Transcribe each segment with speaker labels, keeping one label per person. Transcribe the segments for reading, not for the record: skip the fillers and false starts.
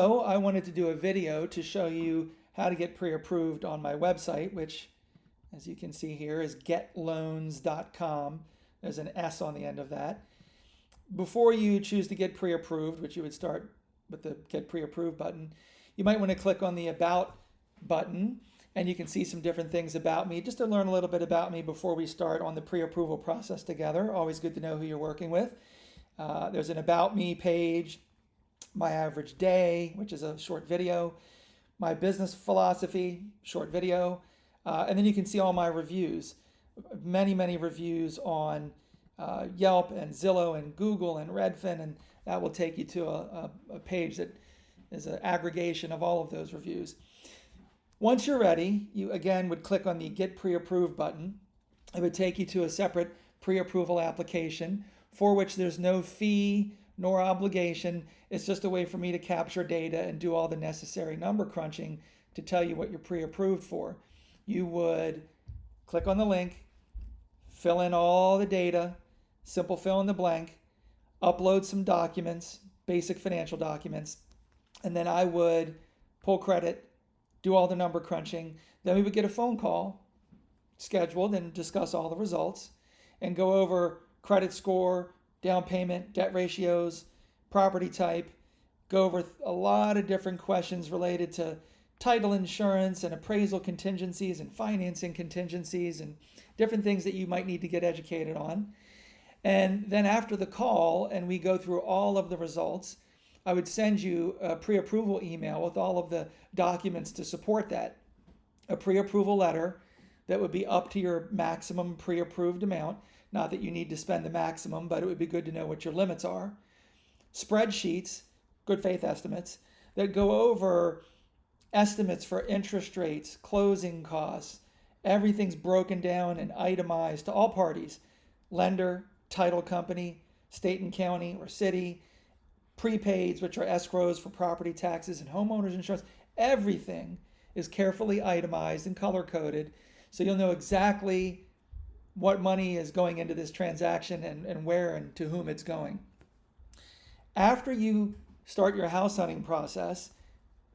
Speaker 1: So I wanted to do a video to show you how to get pre-approved on my website, which, as you can see here, is getloans.com. There's an S on the end of that. Before you choose to get pre-approved, which you would start with the Get Pre-Approved button, you might want to click on the About button, and you can see some different things about me, just to learn a little bit about me before we start on the pre-approval process together. Always good to know who you're working with. There's an About Me page, my average day, which is a short video, my business philosophy, short video, and then you can see all my reviews. Many reviews on Yelp and Zillow and Google and Redfin, and that will take you to a page that is an aggregation of all of those reviews. Once you're ready, you again would click on the Get Pre-Approved button. It would take you to a separate pre-approval application for which there's no fee nor obligation. It's just a way for me to capture data and do all the necessary number crunching to tell you what you're pre-approved for. You would click on the link, fill in all the data, simple fill in the blank, upload some documents, basic financial documents, and then I would pull credit, do all the number crunching. Then we would get a phone call scheduled and discuss all the results and go over credit score, down payment, debt ratios, property type, go over a lot of different questions related to title insurance and appraisal contingencies and financing contingencies and different things that you might need to get educated on. And then after the call, and we go through all of the results, I would send you a pre-approval email with all of the documents to support that. A pre-approval letter that would be up to your maximum pre-approved amount. Not that you need to spend the maximum, but it would be good to know what your limits are. Spreadsheets, good faith estimates, that go over estimates for interest rates, closing costs. Everything's broken down and itemized to all parties: lender, title company, state and county or city, prepaids, which are escrows for property taxes and homeowners insurance. Everything is carefully itemized and color coded, so you'll know exactly what money is going into this transaction and where and to whom it's going. After you start your house hunting process,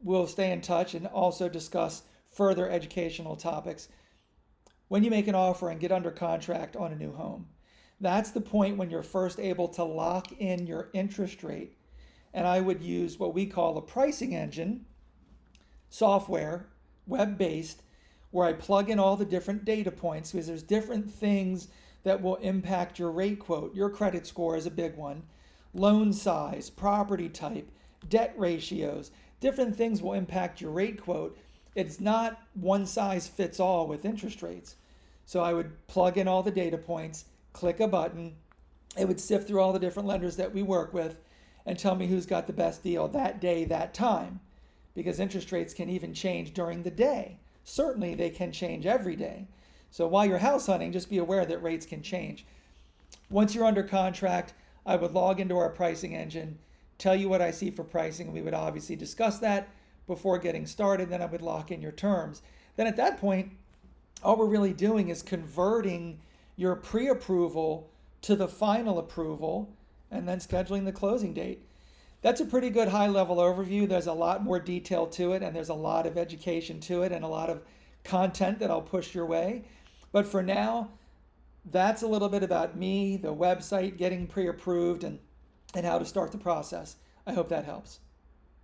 Speaker 1: we'll stay in touch and also discuss further educational topics. When you make an offer and get under contract on a new home, that's the point when you're first able to lock in your interest rate. And I would use what we call a pricing engine software, web-based, where I plug in all the different data points, because there's different things that will impact your rate quote. Your credit score is a big one. Loan size, property type, debt ratios, different things will impact your rate quote. It's not one size fits all with interest rates. So I would plug in all the data points, click a button. It would sift through all the different lenders that we work with and tell me who's got the best deal that day, that time, because interest rates can even change during the day. Certainly they can change every day. So while you're house hunting, just be aware that rates can change. Once you're under contract, I would log into our pricing engine, tell you what I see for pricing, and we would obviously discuss that before getting started. Then I would lock in your terms. Then at that point, all we're really doing is converting your pre-approval to the final approval and then scheduling the closing date. That's a pretty good high-level overview. There's a lot more detail to it, and there's a lot of education to it and a lot of content that I'll push your way. But for now, that's a little bit about me, the website, getting pre-approved, and how to start the process. I hope that helps.